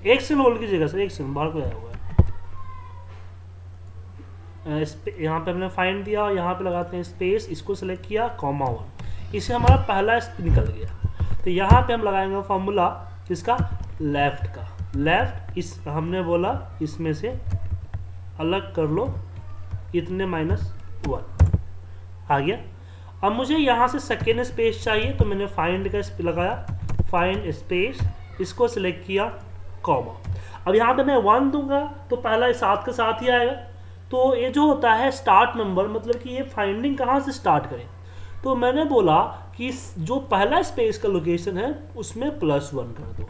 एक second hold कीजिएगा sir, एक सेकंड, बाहर को आया हुआ है। यहाँ पे हमने फाइंड दिया और यहाँ पे लगाते हैं स्पेस, इसको सेलेक्ट किया, कॉमा 1, इससे हमारा पहला निकल गया। तो यहाँ पे हम लगाएंगे फॉर्मूला किसका, लेफ्ट का। लेफ्ट इस हमने बोला इसमें से अलग कर लो इतने -1 आ गया। अब मुझे यहाँ से सेकेंड स्पेस चाहिए, तो मैंने फाइंड का लगाया, फाइंड स्पेस, इसको सिलेक्ट किया, कॉमा। अब यहाँ पे मैं 1 दूंगा तो पहला साथ के साथ ही आएगा। तो ये जो होता है स्टार्ट नंबर, मतलब कि ये फाइंडिंग कहाँ से स्टार्ट करें, तो मैंने बोला कि जो पहला स्पेस का लोकेशन है उसमें +1 कर दो,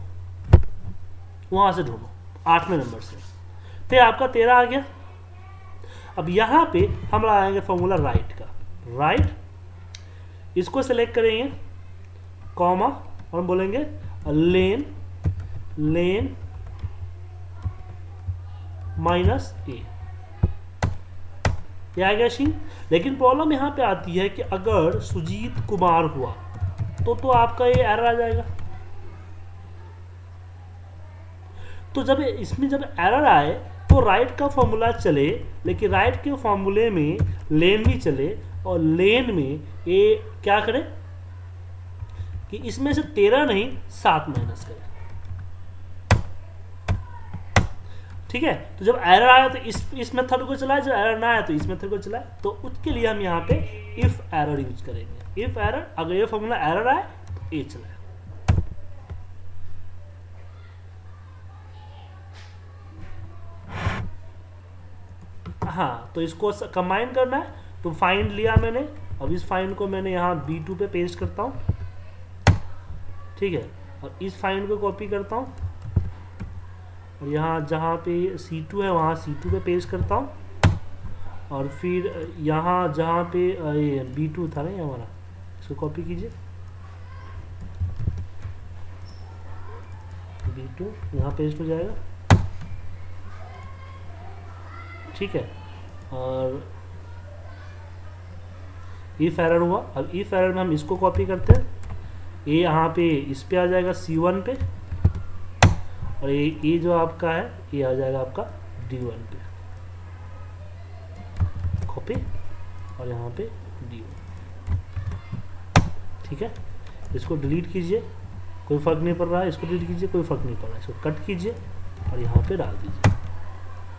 वहाँ से ढूंढो 8वें नंबर से, फिर आपका 13 आ गया। अब यहाँ पे हम लगाएंगे फॉर्मूला राइट का, राइट, इसको सेलेक्ट करेंगे, कॉमा, और हम बोलेंगे लेन, लेन -a, ये आ गया सी। लेकिन प्रॉब्लम यहाँ पे आती है कि अगर सुजीत कुमार हुआ तो आपका ये एरर आ जाएगा। तो जब इसमें जब एरर आए तो राइट का फॉर्मूला चले, लेकिन राइट के फॉर्मूले में लेन भी चले, और लेन में ये क्या करे कि इसमें से 13 नहीं 7 माइनस करे। ठीक है, तो जब एरर आया तो इस मेथड को चलाए, जब एरर ना आया तो इस मेथड को चलाए। तो उसके लिए हम यहाँ पे इफ एरर यूज करेंगे। इफ एरर, अगर ये फॉर्मूला एरर आए तो ये चलाए। हाँ, तो इसको कंबाइन करना है, तो फाइंड लिया मैंने। अब इस फाइंड को मैंने यहाँ B2 पे पेस्ट करता हूँ, ठीक है, और इस फाइंड को कॉपी करता हूँ, और यहाँ जहाँ पे C2 है वहाँ C2 पे पेस्ट करता हूँ, और फिर यहाँ जहाँ पे ये B2 था ना ये हमारा, इसको कॉपी कीजिए, B2 यहाँ पेस्ट हो जाएगा, ठीक है। और इफ एरर हुआ, अब इफ एरर में हम इसको कॉपी करते हैं, ये यहाँ पे इस पे आ जाएगा C1 पे, और ये जो आपका है ये आ जाएगा आपका D1 पे, कॉपी, और यहाँ पे D1, ठीक है। इसको डिलीट कीजिए, कोई फर्क नहीं पड़ रहा है, इसको डिलीट कीजिए, कोई फर्क नहीं पड़ रहा है, इसको कट कीजिए और यहाँ पे डाल दीजिए,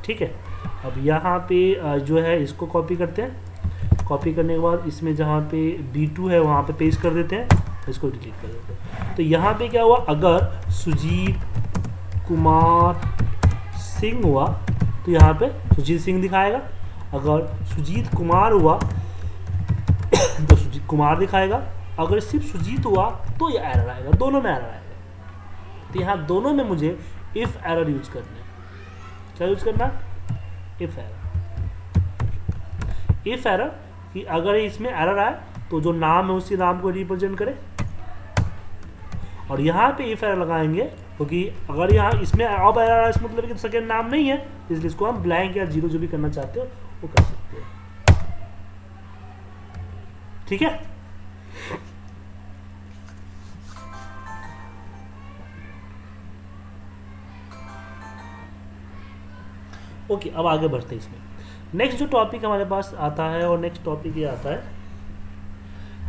ठीक है। अब यहाँ पे जो है इसको कॉपी करते हैं, कॉपी करने के बाद इसमें जहाँ पे B2 है वहाँ पे पेस्ट कर देते हैं, इसको डिलीट कर देते हैं। तो यहाँ पे क्या हुआ, अगर सुजीत कुमार सिंह हुआ तो यहाँ पे सुजीत सिंह दिखाएगा, अगर सुजीत कुमार हुआ तो सुजीत कुमार दिखाएगा, अगर सिर्फ सुजीत हुआ तो ये एरर आएगा, दोनों में एरर आएगा। तो यहाँ दोनों में मुझे इफ एरर यूज करना है। क्या यूज करना, इफ एरर। इफ एरर कि अगर इसमें एरर आए तो जो नाम है उसी नाम को रिप्रेजेंट करे, और यहाँ पे इफ एरर लगाएंगे क्योंकि अगर यहाँ इसमें अब एरर आए इसका मतलब कि सेकेंड नाम नहीं है, इसलिए इसको हम ब्लैंक या 0 जो भी करना चाहते हो वो कर सकते हो, ठीक है। ओके, अब आगे बढ़ते हैं इसमें। नेक्स्ट जो टॉपिक हमारे पास आता है, और नेक्स्ट टॉपिक ये आता है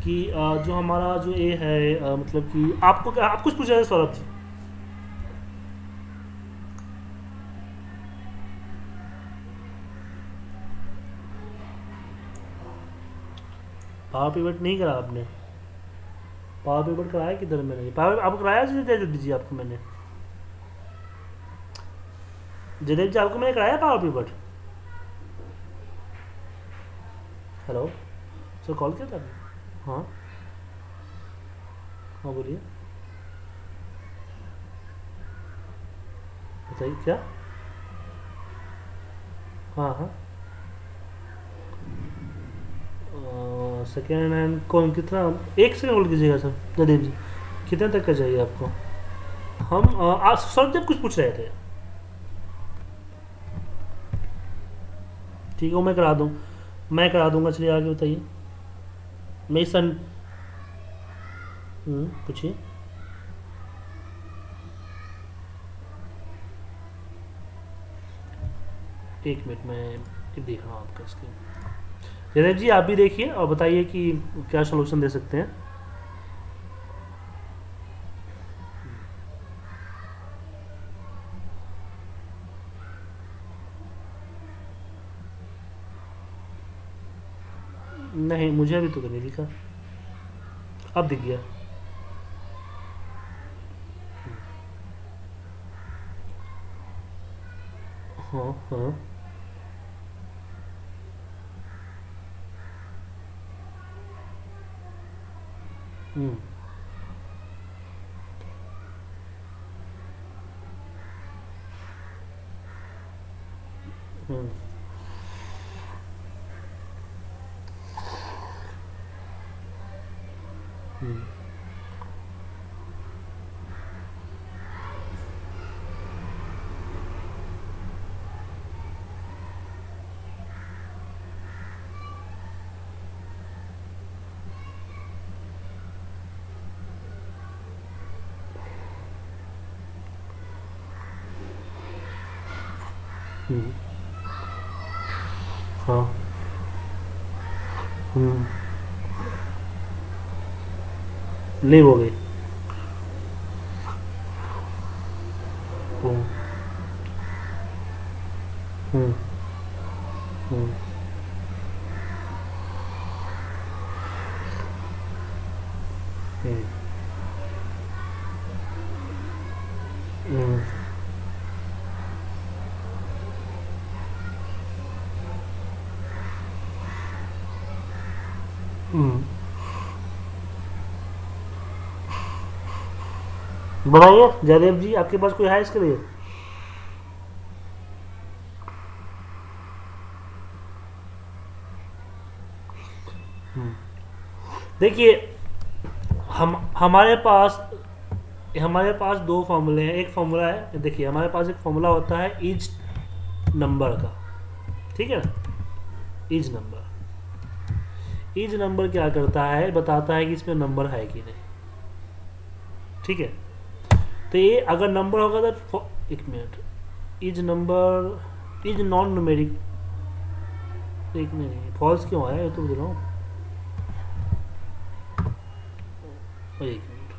कि जो हमारा जो ये है मतलब कि आपको आप कुछ पूछा है सौरभ जी? पावर पिवट नहीं करा आपने? पावर पिवट कराया किधर मैंने? पावर आपको कराया दे दीजिए आपको मैंने, जयदेव जी आपको मैंने कराया power pivot? Hello sir, call किया था? हाँ हाँ बोलिए, बताइए क्या? हाँ हाँ, सेकेंड हैंड कौन, कितना? एक सेकेंड होल्ड कीजिएगा सर जयदेव जी, कितने तक का चाहिए आपको? हम आज सर जब कुछ पूछ रहे थे, ठीक है, वो मैं करा दूँ, मैं करा दूंगा। चलिए आगे बताइए। मेरी सन पूछिए। एक मिनट में देख रहा हूँ आपका स्क्रीन। जयदेव जी आप भी देखिए और बताइए कि क्या सोल्यूशन दे सकते हैं। नहीं मुझे अभी तो नहीं दिखा, अब दिख गया। हाँ हाँ हम्म हम्म हम्म हम्म, हाँ हम्म लीव हो गई। हम्म हम्म हम्म हम्म हम्म हम्म। बताइए जयदेव जी आपके पास कोई है इसके लिए। देखिए हम हमारे पास दो फॉर्मूले हैं। एक फॉर्मूला है, देखिए हमारे पास एक फॉर्मूला होता है ईच नंबर का, ठीक है ना। ईच नंबर क्या करता है, बताता है कि इसमें नंबर है कि नहीं, ठीक है। तो ये अगर नंबर होगा तो एक minute, each number is non numeric, एक नहीं फॉल्स क्यों आया ये तो बोल रहा हूँ। एक मिनट,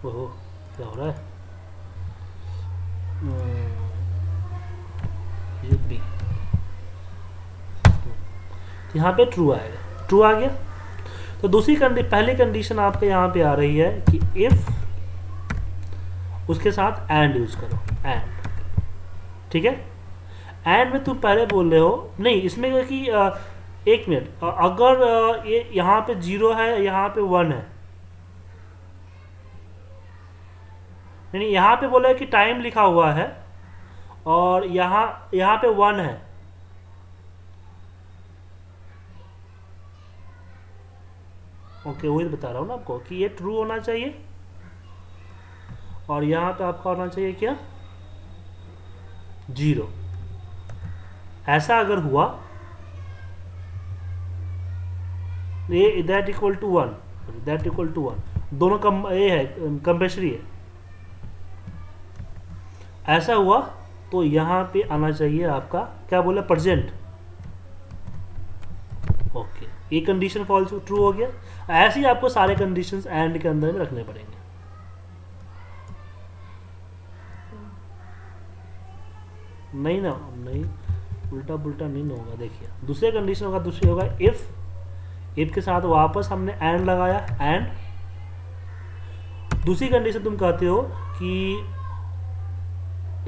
ओहो क्या हो रहा है। ये बी, यहाँ पे ट्रू आएगा, ट्रू आ गया। तो पहली कंडीशन आपके यहाँ पे आ रही है कि इफ, उसके साथ एंड यूज करो, एंड, ठीक है। एंड में तुम पहले बोल रहे हो नहीं इसमें कि एक मिनट, अगर ये यहाँ पे 0 है, यहाँ पे 1 है, नहीं यहाँ पे बोला है कि टाइम लिखा हुआ है और यहाँ पे 1 है, ओके वही बता रहा हूँ ना आपको कि ये ट्रू होना चाहिए और यहाँ पे आपका होना चाहिए क्या, 0। ऐसा अगर हुआ ये that equal to 1, that equal to 1, दोनों कम ये है, कंपल्सरी है। ऐसा हुआ तो यहाँ पे आना चाहिए आपका क्या बोला, प्रेजेंट, ओके। ये कंडीशन फॉल्स ट्रू हो गया। ऐसे ही आपको सारे कंडीशंस एंड के अंदर में रखने पड़ेंगे। नहीं ना, नहीं उल्टा पुल्टा नहीं होगा। देखिए दूसरे कंडीशन होगा, दूसरी होगा इफ के साथ वापस हमने एंड लगाया, एंड दूसरी कंडीशन तुम कहते हो कि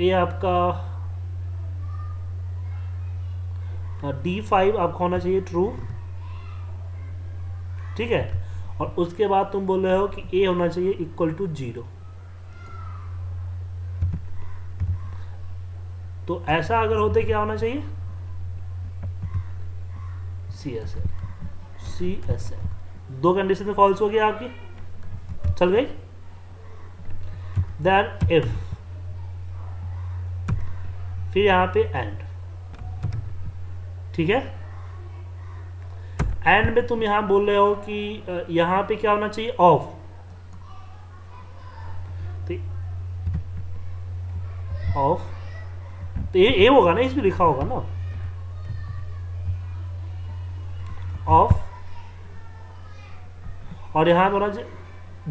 ये आपका D5 आपका होना चाहिए ट्रू, ठीक है। और उसके बाद तुम बोल रहे हो कि ए होना चाहिए इक्वल टू 0। तो ऐसा अगर होते क्या होना चाहिए, CSL। दो कंडीशन में फॉल्स हो गया आपकी, चल गई। देन इफ, फिर यहां पे एंड, ठीक है। एंड में तुम यहां बोल रहे हो कि यहां पे क्या होना चाहिए, ऑफ, ऑफ तो ये होगा ना, इसमें लिखा होगा ना ऑफ, और यहां पर होना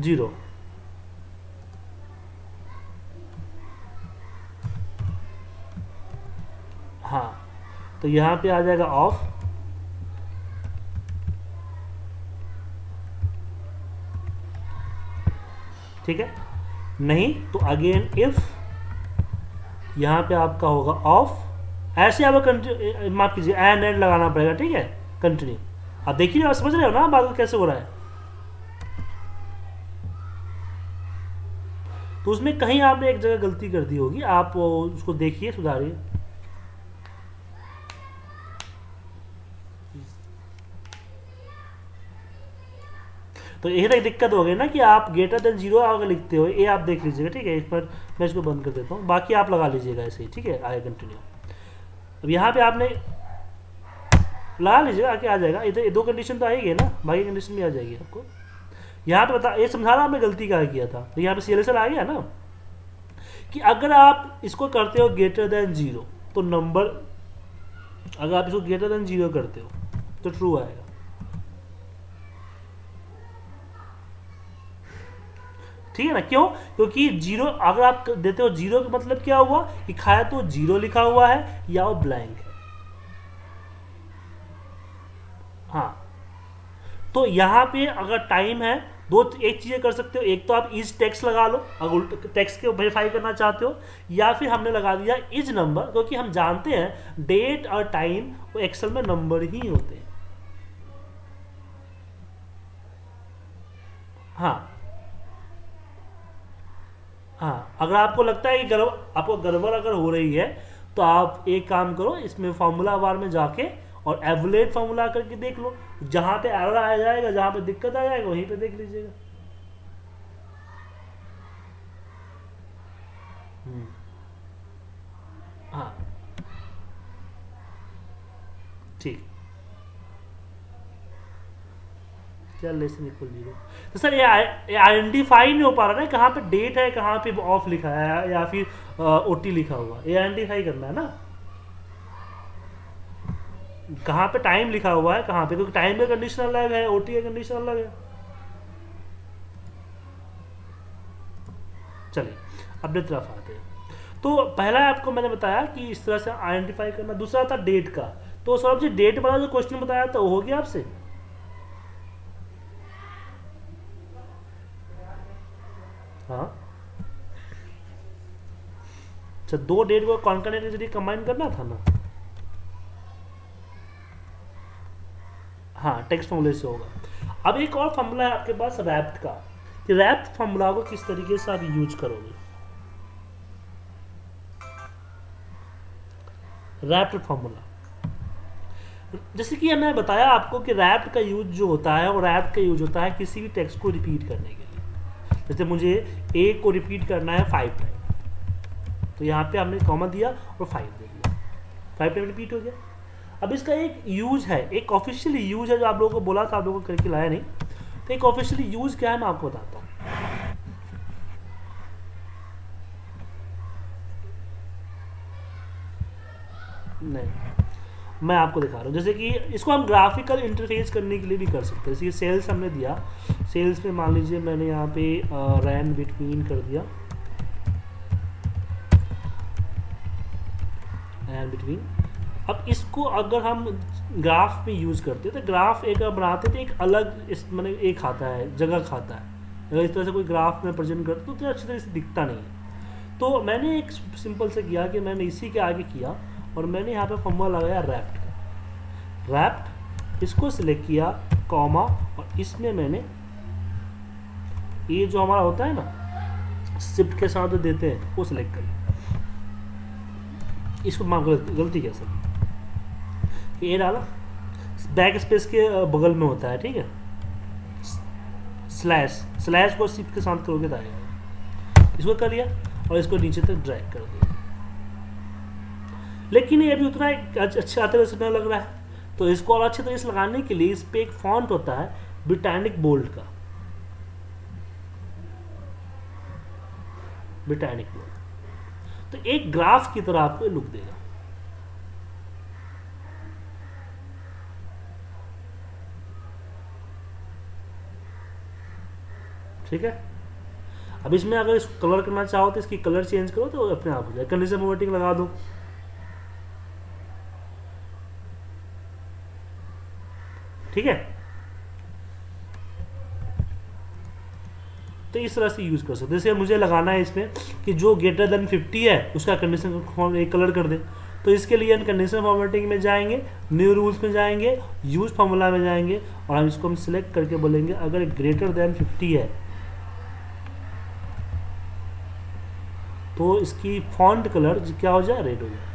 0। हाँ, तो यहां पे आ जाएगा ऑफ, ठीक है। नहीं तो अगेन इफ, यहां पे आपका होगा ऑफ, ऐसे आपको माफ कीजिए एंड लगाना पड़ेगा, ठीक है। कंटिन्यू, आप देखिए, आप समझ रहे हो ना बात कैसे हो रहा है। तो उसमें कहीं आपने एक जगह गलती कर दी होगी, आप उसको देखिए, सुधारिए। तो ये एक दिक्कत हो गई ना कि आप ग्रेटर देन 0 अगर लिखते हो, ये आप देख लीजिएगा, ठीक है। इस पर मैं इसको बंद कर देता हूँ, बाकी आप लगा लीजिएगा ऐसे ही, ठीक है। आगे कंटिन्यू, अब यहाँ पे आपने लगा लीजिएगा, आके आ जाएगा। इधर 2 कंडीशन तो आएगी ना, बाकी कंडीशन भी आ जाएगी आपको। यहाँ पे बता, ये समझा रहा आपने गलती क्या किया था। तो यहाँ पे CLSL आ गया ना कि अगर आप इसको करते हो ग्रेटर देन 0 तो नंबर, अगर आप इसको ग्रेटर देन 0 करते हो तो ट्रू आएगा। ठीक है ना, क्यों? क्योंकि 0 अगर आप देते हो 0 का मतलब क्या हुआ कि खाया तो 0 लिखा हुआ है या वो ब्लैंक है। हाँ, तो यहां पे अगर टाइम है, एक चीजें कर सकते हो। एक तो आप इज टेक्स्ट लगा लो अगर टेक्स्ट के वेरीफाई करना चाहते हो, या फिर हमने लगा दिया इज नंबर, क्योंकि हम जानते हैं डेट और टाइम वो एक्सेल में नंबर ही होते हैं। हाँ हाँ, अगर आपको लगता है कि आपको गड़बड़ अगर हो रही है तो आप एक काम करो, इसमें फॉर्मूला बार में जाके और एवरेज फॉर्मूला करके देख लो। जहां पे एरर आ जाएगा, जहां पे दिक्कत आ जाएगा, वहीं पे देख लीजिएगा। हाँ ठीक, क्या लेसन इक्वल 0। तो सर ये आइडेंटिफाई नहीं हो पा रहा ना, कहाँ पे डेट है, कहाँ पे ऑफ लिखा है या फिर ओटी लिखा हुआ, ये आइडेंटिफाई करना है ना। कहाँ पे टाइम लिखा हुआ है, कहाँ पे, क्योंकि टाइम का कंडीशन अलग है, ओटी का कंडीशन अलग है। चलिए अपने तरफ आते हैं। तो पहला आपको मैंने बताया कि इस तरह से आइडेंटिफाई करना, दूसरा था डेट का। तो सौरभ जी डेट वाला जो क्वेश्चन बताया था वो हो गया आपसे? हाँ, अच्छा, 2 डेट को कॉन्करेंटली कंबाइन करना था ना। हाँ, टेक्स्ट फॉर्मूले से होगा। अब एक और फॉर्मूला है आपके पास रैप्ट का, कि रैप्ट फॉर्मूला को किस तरीके से आप यूज करोगे। रैप्ट फॉर्मूला, जैसे कि मैंने बताया आपको कि रैप्ट का यूज जो होता है, वो रैप्ट का यूज होता है किसी भी टेक्स्ट को रिपीट करने के लिए। जैसे मुझे ए को रिपीट करना है 5 टाइम, तो यहाँ पे हमने कॉमा दिया और 5 दे दिया, 5 टाइम रिपीट हो गया। अब इसका एक यूज है, एक ऑफिशियल यूज है जो आप लोगों को बोला था, आप लोगों को करके लाया नहीं। तो एक ऑफिशियल यूज क्या है मैं आपको बताता हूँ। नहीं, मैं आपको दिखा रहा हूँ। जैसे कि इसको हम ग्राफिकल इंटरफेस करने के लिए भी कर सकते हैं। जैसे सेल्स हमने दिया, सेल्स में मान लीजिए मैंने यहाँ पे रैन बिटवीन कर दिया, रैन बिटवीन। अब इसको अगर हम ग्राफ में यूज करते हैं तो ग्राफ एक बनाते थे, एक अलग इस मैंने एक खाता है, जगह खाता है। अगर इस तरह से कोई ग्राफ में प्रेजेंट करते तो उतना अच्छी तरह से दिखता नहीं है। तो मैंने एक सिंपल से किया कि मैंने इसी के आगे किया और मैंने यहाँ पे फॉर्मूला लगाया रैप्ट का। रैप्ट, इसको सिलेक्ट किया, कॉमा, और इसमें मैंने ये जो हमारा होता है ना शिफ्ट के साथ जो देते हैं वो सिलेक्ट कर लिया। इसको गलती कैसे, ये डाला, बैक स्पेस के बगल में होता है, ठीक है। स्लैश को शिफ्ट के साथ करोगे तो आएगा। इसको कर लिया और इसको नीचे तक ड्रैग कर दिया। लेकिन ये भी उतना अच्छे तरह से नहीं लग रहा है, तो इसको और अच्छे तरह से लगाने के लिए इस पे एक फॉन्ट होता है ब्रिटानिक बोल्ड का, ब्रिटानिक बोल्ड। तो एक ग्राफ की तरह आपको लुक देगा। ठीक है, अब इसमें अगर इसको कलर करना चाहो तो इसकी कलर चेंज करो तो अपने आप हो जाए। कंडीशन फॉर्मेटिंग लगा दो, ठीक है। तो इस तरह से यूज कर सकते। जैसे मुझे लगाना है इसमें कि जो ग्रेटर देन 50 है उसका कंडीशन एक कलर कर दे, तो इसके लिए हम कंडीशन फॉर्मेटिंग में जाएंगे, न्यू रूल्स में जाएंगे, यूज फार्मूला में जाएंगे और हम इसको हम सिलेक्ट करके बोलेंगे अगर ग्रेटर देन 50 है तो इसकी फॉन्ट कलर क्या हो जाए, रेड हो जाए।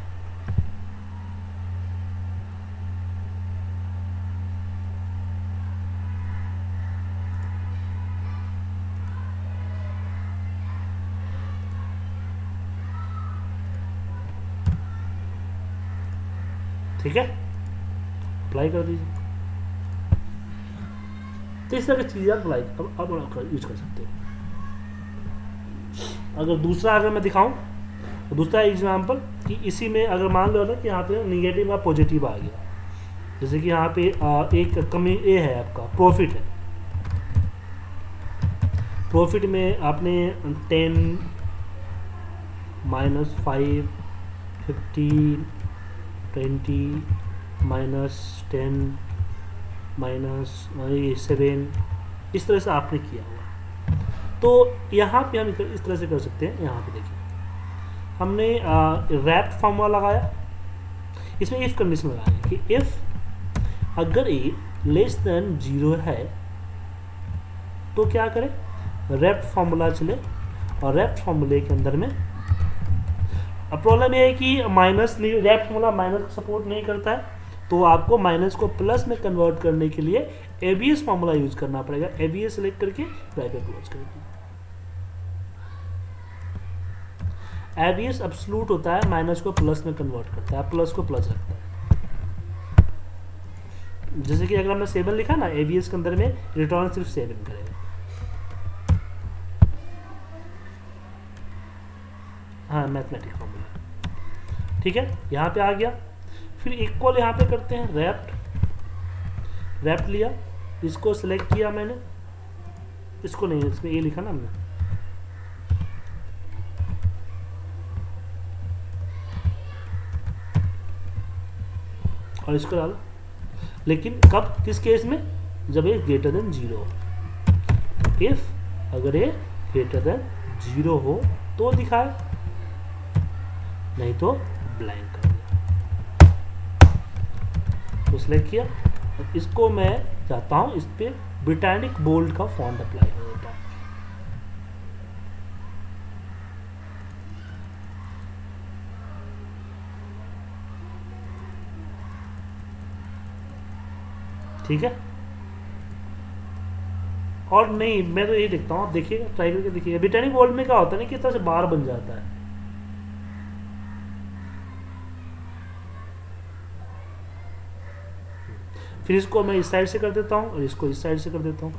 ठीक है, अप्लाई कर दीजिए। तो इस तरह की चीज़ें अप्लाई अब यूज कर सकते हो। अगर दूसरा अगर मैं दिखाऊं तो दूसरा एग्जाम्पल कि इसी में अगर मान लो ना कि यहाँ पे निगेटिव या पॉजिटिव आ गया, जैसे कि यहाँ पे एक कमी ए है, आपका प्रॉफिट है। प्रॉफिट में आपने 10 -5 15 20 -10 -7 इस तरह से आपने किया हुआ। तो यहाँ पे हम इस तरह से कर सकते हैं। यहाँ पे देखिए हमने रैप फॉर्मूला लगाया, इसमें इफ कंडीशन लगाएंगे कि इफ अगर ए लेस देन 0 है तो क्या करें, रैप फॉर्मूला चले और रैप फॉर्मूले के अंदर में अब प्रॉब्लम ये है कि माइनस नहीं, रैप फॉर्मूला माइनस सपोर्ट नहीं करता है, तो आपको माइनस को प्लस में कन्वर्ट करने के लिए एबीएस फॉर्मूला यूज करना पड़ेगा। एबीएस सेलेक्ट करके ब्रैकेट क्लोज कर दीजिए। एबीएस एब्सोल्यूट होता है, माइनस को प्लस में कन्वर्ट करता है, प्लस को प्लस रखता है। जैसे कि अगर हमने 7 लिखा ना, एबीएस के अंदर में रिटर्न सिर्फ 7 करेगा। हाँ, मैथमेटिक फॉर्मूला, ठीक है, यहाँ पे आ गया। फिर इक्वल यहाँ पे करते हैं, रैप्ट लिया, इसको सिलेक्ट किया मैंने, इसको नहीं, इसमें ये लिखा ना हमने, और इसको डाला। लेकिन कब, किस केस में, जब ये ग्रेटर देन 0 हो। इफ अगर ये ग्रेटर देन 0 हो तो दिखाए, नहीं तो ब्लैंक कर दिया। तो सिलेक्ट किया, और इसको मैं चाहता हूं इस पे ब्रिटानिक बोल्ड का फॉन्ट अप्लाई कर देता हूं। ठीक है, और नहीं, मैं तो यही देखता हूँ, आप देखिएगा, ट्राई करके देखिएगा। ब्रिटानिक बोल्ड में क्या होता है ना कि इस तरह से बार बन जाता है। फिर इसको मैं इस साइड से कर देता हूँ और इसको इस साइड से कर देता हूँ।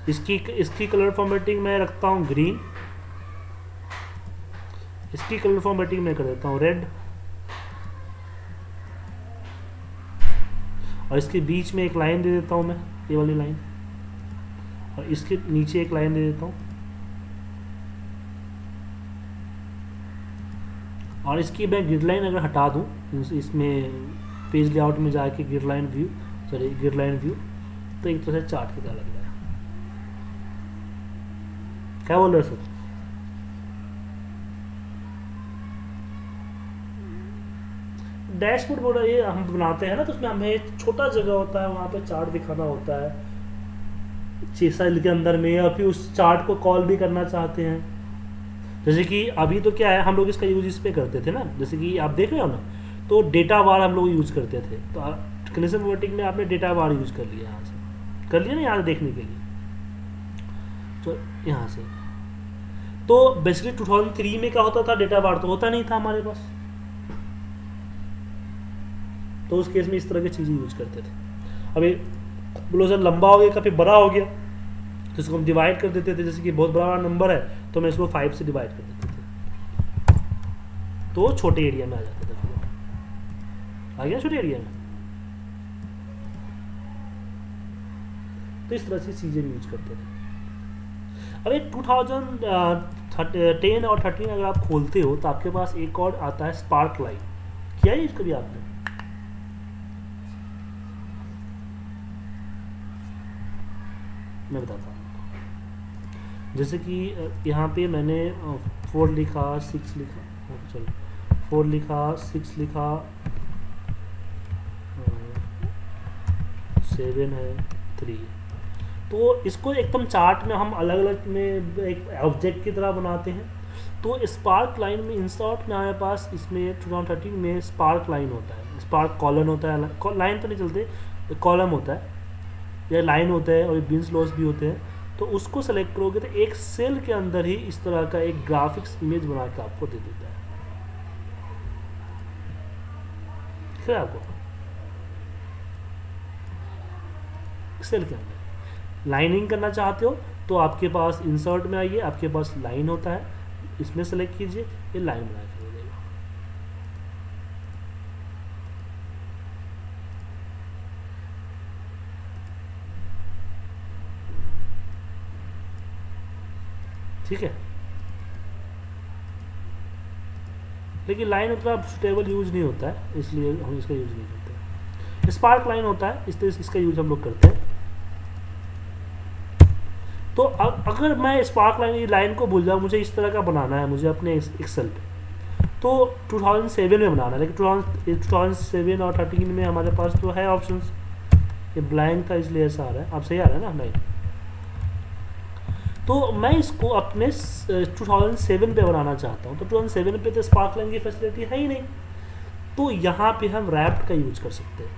इसकी कलर फॉर्मेटिंग मैं रखता हूँ ग्रीन, इसकी कलर फॉर्मेटिंग मैं कर देता हूँ रेड, और इसके बीच में एक लाइन दे देता हूँ मैं, ये वाली लाइन, और इसके नीचे एक लाइन दे देता हूँ, और इसकी मैं ग्रिड लाइन अगर हटा दूँ, इसमें पेज लेआउट में जाके ग्रिड लाइन व्यू, तो एक तरह से चार्ट की तरह लग रहा है। क्या बोल रहे हो सर? डैशबोर्ड बोर्ड ये हम बनाते हैं ना, तो उसमें हमें छोटा जगह होता है, वहाँ पे चार्ट दिखाना होता है 6 साल के अंदर में, या फिर उस चार्ट को कॉल भी करना चाहते हैं। जैसे कि अभी तो क्या है, हम लोग इसका यूज इस पे करते थे ना, जैसे कि आप देख रहे हो ना, तो डेटा बार हम लोग यूज करते थे। तो कंडीशन फॉर्मेटिंग में आपने डेटा बार यूज कर लिया, यहाँ से कर लिया ना, यहाँ देखने के लिए, तो यहाँ से। तो बेसिकली 2003 में क्या होता था, डेटा बार तो होता नहीं था हमारे पास, तो उस केस में इस तरह की चीज़ें यूज करते थे। अभी बोलो सर लंबा हो गया, काफ़ी बड़ा हो गया, तो इसको हम डिवाइड कर देते थे। जैसे कि बहुत बड़ा नंबर है तो मैं इसको 5 से डिवाइड कर देते थे, तो छोटे एरिया में आ जाता था, फिर आ गया छोटे एरिया में। तो इस तरह से चीज़ें भी यूज करते थे। अब एक 2010 और 13 अगर आप खोलते हो तो आपके पास एक और आता है स्पार्क लाइन। किया है इसको भी आपने? मैं बताता हूँ। जैसे कि यहाँ पे मैंने 4 लिखा, 6 लिखा, चलो 4 लिखा, 6 लिखा, 7 है, 3। तो इसको एकदम चार्ट में हम अलग अलग में एक ऑब्जेक्ट की तरह बनाते हैं। तो स्पार्क लाइन में इंसर्ट में हमारे पास इसमें 2013 में स्पार्क लाइन होता है, स्पार्क कॉलन होता है, लाइन तो नहीं चलते, कॉलम होता है या लाइन होता है, और बीन्स लॉस भी होते हैं। तो उसको सेलेक्ट करोगे तो एक सेल के अंदर ही इस तरह का एक ग्राफिक्स इमेज बना के आपको दे देता है। फिर आपको सेल के अंदर लाइनिंग करना चाहते हो तो आपके पास इंसर्ट में आइए, आपके पास लाइन होता है, इसमें सेलेक्ट कीजिए, ये लाइन बना के दे देगा। ठीक है, लेकिन लाइन उतना सुटेबल यूज नहीं होता है, इसलिए हम इसका यूज नहीं करते। स्पार्क लाइन होता है, इसका यूज हम लोग करते हैं। तो अगर मैं स्पार्क लाइन को भूल जाऊँ, मुझे इस तरह का बनाना है, मुझे अपने एक्सेल पे, तो 2007 में बनाना है। लेकिन 2007 और 13 में हमारे पास तो है ऑप्शंस, ये ब्लैंक था इसलिए ऐसा आ रहा है। अब सही आ रहा है ना लाइन? तो मैं इसको अपने 2007 पे बनाना चाहता हूँ। तो 2007 पे तो स्पार्क लाइन की फैसिलिटी है ही नहीं, तो यहाँ पे हम रैप्ट का यूज कर सकते हैं।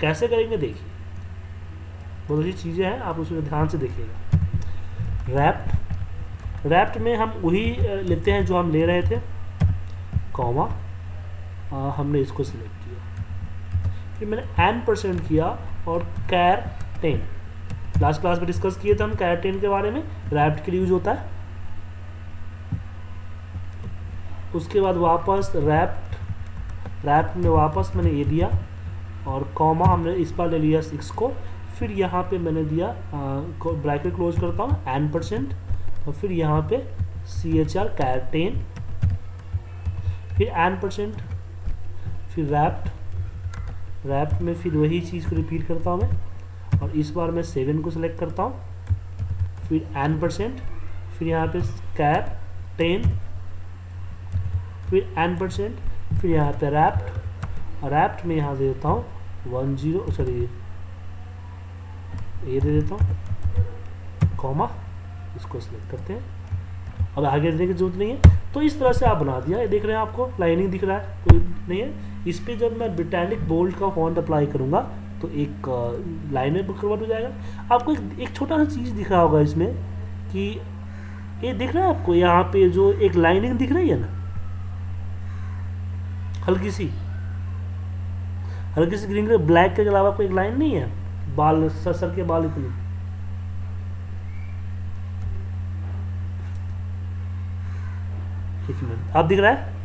कैसे करेंगे देखिए, बहुत अच्छी चीज़ें हैं, आप उसमें ध्यान से देखिएगा। रैप्ट में हम वही लेते हैं जो हम ले रहे थे, कॉमा, हमने इसको सिलेक्ट किया, फिर मैंने n% किया और कैर 10। लास्ट क्लास में डिस्कस किए थे हम कैर 10 के बारे में, रैप्ट के लिए यूज होता है। उसके बाद वापस रैप्ट में वापस मैंने ये दिया और कॉमा हमने इस बार ले लिया 6 को, फिर यहाँ पे मैंने दिया ब्रैकेट क्लोज करता हूँ n%, और फिर यहाँ पे CHR कैर 10, फिर n%, फिर रैप्ट में फिर वही चीज़ को रिपीट करता हूँ मैं, और इस बार मैं 7 को सिलेक्ट करता हूँ, फिर n%, फिर यहाँ पे कैर 10, फिर n%, फिर यहाँ पे रैप्ट में यहाँ दे देता हूँ 10, सॉरी ये दे देता हूँ, कॉमा, इसको सिलेक्ट करते हैं। अब आगे देने की जरूरत नहीं है। तो इस तरह से आप बना दिया, ये देख रहे हैं आपको लाइनिंग दिख रहा है, कोई नहीं है। इस पर जब मैं ब्रिटानिक बोल्ड का फॉन्ट अप्लाई करूँगा तो एक लाइन में कन्वर्ट हो जाएगा। आपको एक छोटा सा चीज़ दिख रहा होगा इसमें कि ये दिख रहा है आपको, यहाँ पे जो एक लाइनिंग दिख रही है ना, हल्की सी ग्रीन कलर, ब्लैक के अलावा कोई एक लाइन नहीं है, बाल सर के बाल इतने। एक मिनट, आप दिख रहा है?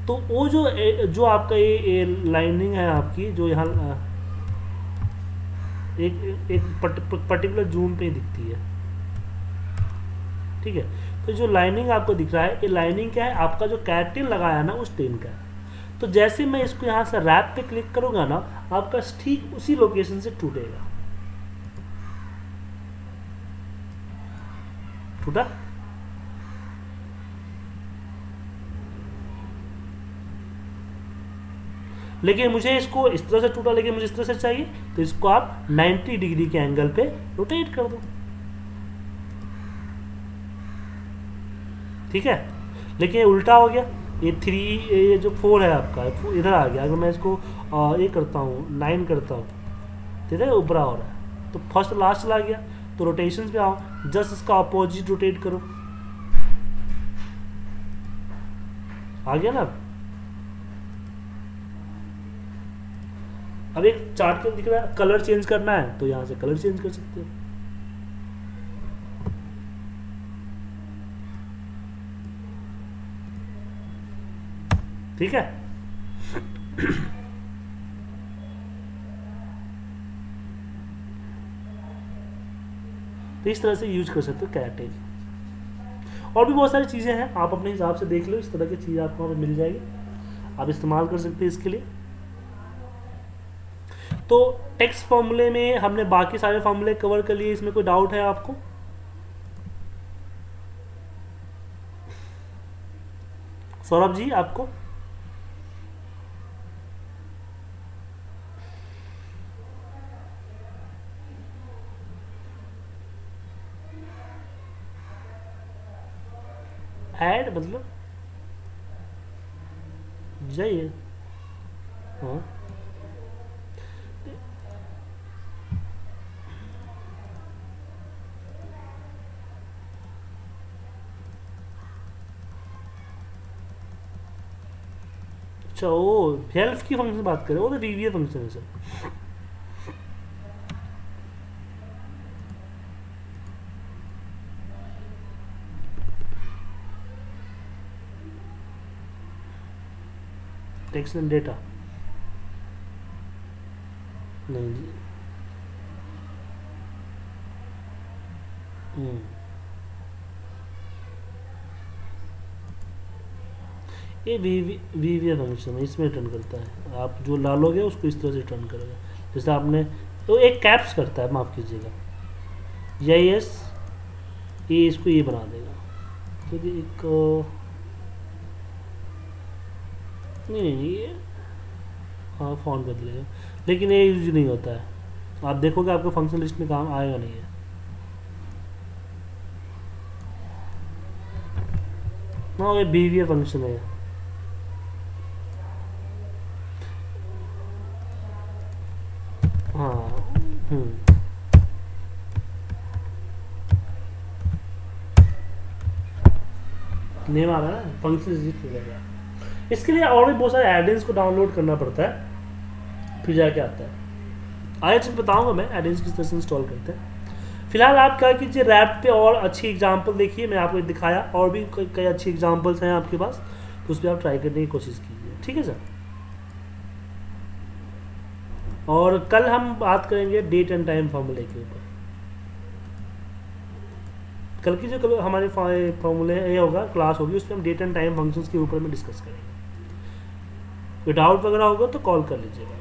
तो वो जो आपका ये लाइनिंग है आपकी, जो यहाँ एक पर्टिकुलर जूम पे दिखती है, ठीक है। तो जो लाइनिंग आपको दिख रहा है, ये लाइनिंग क्या है? आपका जो कैटिल लगाया ना उस टेन का है। तो जैसे मैं इसको यहाँ से रैप पे क्लिक करूँगा ना, आपका ठीक उसी लोकेशन से टूटेगा। टूटा? लेकिन मुझे इसको इस तरह से टूटा, लेकिन मुझे इस तरह से चाहिए, तो इसको आप 90 डिग्री के एंगल पे रोटेट कर दो, ठीक है। लेकिन ये उल्टा हो गया, ये 3, ये जो 4 है आपका इधर आ गया। अगर मैं इसको ये करता हूँ 9 करता हूँ, ठीक है, ऊपर हो रहा है, तो फर्स्ट लास्ट चला गया। तो रोटेशन पे आओ, जस्ट इसका अपोजिट रोटेट करो, आ गया ना। अब एक चार्ट के दिख रहा है, कलर चेंज करना है तो यहाँ से कलर चेंज कर सकते हो। ठीक है। तो इस तरह से यूज कर सकते हो कैरेक्टर। और भी बहुत सारी चीज़ें हैं, आप अपने हिसाब से देख लो, इस तरह की चीज़ आपको वहाँ पर मिल जाएगी, आप इस्तेमाल कर सकते हैं इसके लिए। तो टेक्स्ट फॉर्मूले में हमने बाकी सारे फॉर्मूले कवर कर लिए, इसमें कोई डाउट है आपको? सौरभ जी आपको? ऐड मतलब जाइए, हाँ अच्छा, वो हेल्प की फंक्शन बात करें, वो तो वीवीए फंक्शन है सर। टेक्स्ट एंड डेटा नहीं जी। ये वीवीए फंक्शन है, इसमें रिटर्न करता है, आप जो डालोगे उसको इस तरह से रिटर्न करेगा। जैसे आपने तो एक कैप्स करता है, माफ़ कीजिएगा, यस ये इसको ये बना देगा, क्योंकि एक नहीं ये हाँ फॉन्ट बदलेगा, लेकिन ये यूज नहीं होता है, आप देखोगे आपको फंक्शन लिस्ट में काम आएगा नहीं है। हाँ ये वीवीए फंक्शन है। हाँ नेम आ रहा है ना, फंक्शन एग्जिस्ट हो जाएगा। इसके लिए और भी बहुत सारे एडिंस को डाउनलोड करना पड़ता है, फिर जाके आता है। आगे चीज बताऊंगा मैं एडिंस किस तरह से इंस्टॉल करते हैं। फिलहाल आप क्या कीजिए, रैप पे और अच्छी एग्जांपल देखिए, मैं आपको दिखाया, और भी कई अच्छी एग्जांपल्स हैं आपके पास, तो उस पर आप ट्राई करने की कोशिश कीजिए, ठीक है सर। और कल हम बात करेंगे डेट एंड टाइम फॉर्मूले के ऊपर। कल की जो हमारे फॉर्मूले ये होगा क्लास होगी, उसमें हम डेट एंड टाइम फंक्शंस के ऊपर में डिस्कस करेंगे। कोई डाउट वगैरह होगा तो कॉल कर लीजिएगा।